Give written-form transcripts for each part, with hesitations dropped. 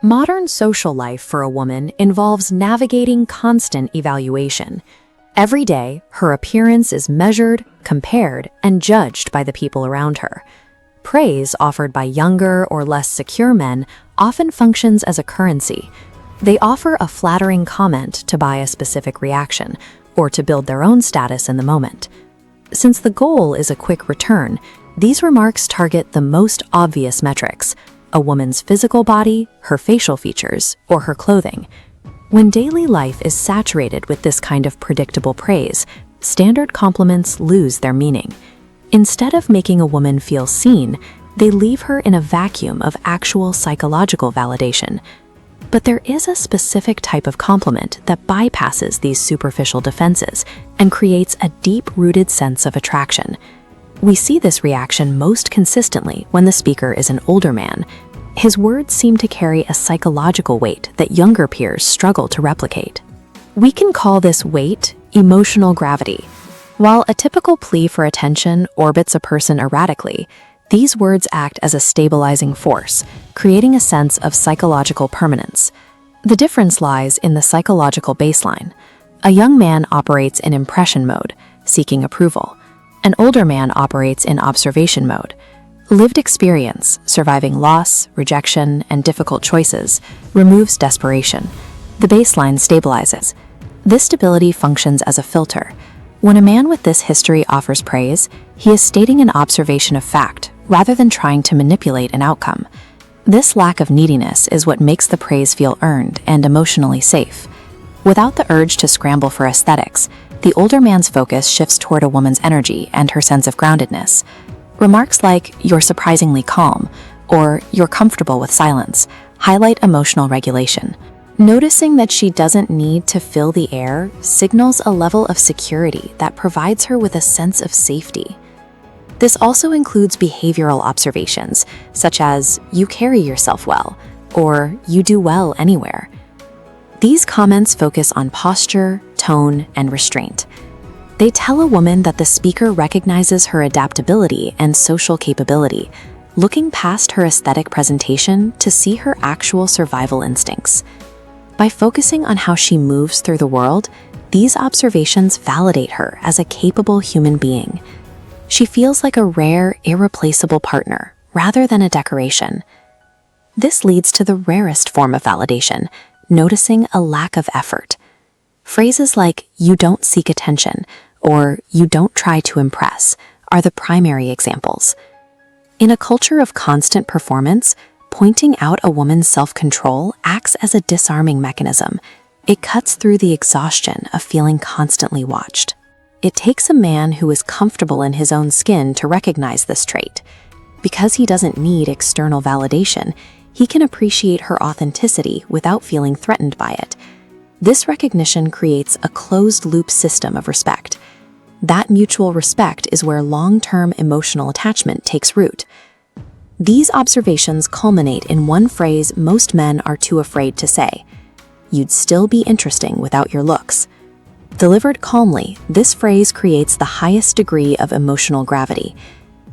Modern social life for a woman involves navigating constant evaluation. Every day, her appearance is measured, compared, and judged by the people around her. Praise offered by younger or less secure men often functions as a currency. They offer a flattering comment to buy a specific reaction, or to build their own status in the moment. Since the goal is a quick return, these remarks target the most obvious metrics: a woman's physical body, her facial features, or her clothing. When daily life is saturated with this kind of predictable praise, standard compliments lose their meaning. Instead of making a woman feel seen, they leave her in a vacuum of actual psychological validation. But there is a specific type of compliment that bypasses these superficial defenses and creates a deep-rooted sense of attraction. We see this reaction most consistently when the speaker is an older man. His words seem to carry a psychological weight that younger peers struggle to replicate. We can call this weight emotional gravity. While a typical plea for attention orbits a person erratically, these words act as a stabilizing force, creating a sense of psychological permanence. The difference lies in the psychological baseline. A young man operates in impression mode, seeking approval. An older man operates in observation mode. Lived experience, surviving loss, rejection, and difficult choices, removes desperation. The baseline stabilizes. This stability functions as a filter. When a man with this history offers praise, he is stating an observation of fact, rather than trying to manipulate an outcome. This lack of neediness is what makes the praise feel earned and emotionally safe. Without the urge to scramble for aesthetics, the older man's focus shifts toward a woman's energy and her sense of groundedness. Remarks like, "You're surprisingly calm," or "You're comfortable with silence," highlight emotional regulation. Noticing that she doesn't need to fill the air signals a level of security that provides her with a sense of safety. This also includes behavioral observations, such as, "You carry yourself well," or "You do well anywhere." These comments focus on posture, tone, and restraint. They tell a woman that the speaker recognizes her adaptability and social capability, looking past her aesthetic presentation to see her actual survival instincts. By focusing on how she moves through the world, these observations validate her as a capable human being. She feels like a rare, irreplaceable partner, rather than a decoration. This leads to the rarest form of validation, noticing a lack of effort. Phrases like, "You don't seek attention," or "You don't try to impress," are the primary examples. In a culture of constant performance, pointing out a woman's self-control acts as a disarming mechanism. It cuts through the exhaustion of feeling constantly watched. It takes a man who is comfortable in his own skin to recognize this trait. Because he doesn't need external validation, he can appreciate her authenticity without feeling threatened by it. This recognition creates a closed-loop system of respect. That mutual respect is where long-term emotional attachment takes root. These observations culminate in one phrase most men are too afraid to say: "You'd still be interesting without your looks." Delivered calmly, this phrase creates the highest degree of emotional gravity.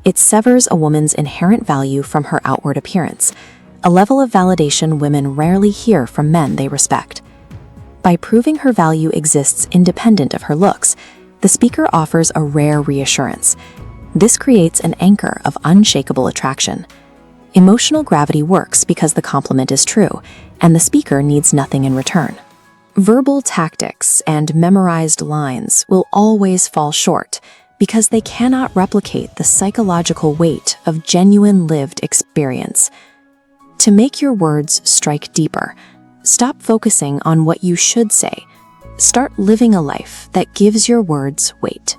It severs a woman's inherent value from her outward appearance, a level of validation women rarely hear from men they respect. By proving her value exists independent of her looks, the speaker offers a rare reassurance. This creates an anchor of unshakable attraction. Emotional gravity works because the compliment is true, and the speaker needs nothing in return. Verbal tactics and memorized lines will always fall short because they cannot replicate the psychological weight of genuine lived experience. To make your words strike deeper, stop focusing on what you should say. Start living a life that gives your words weight.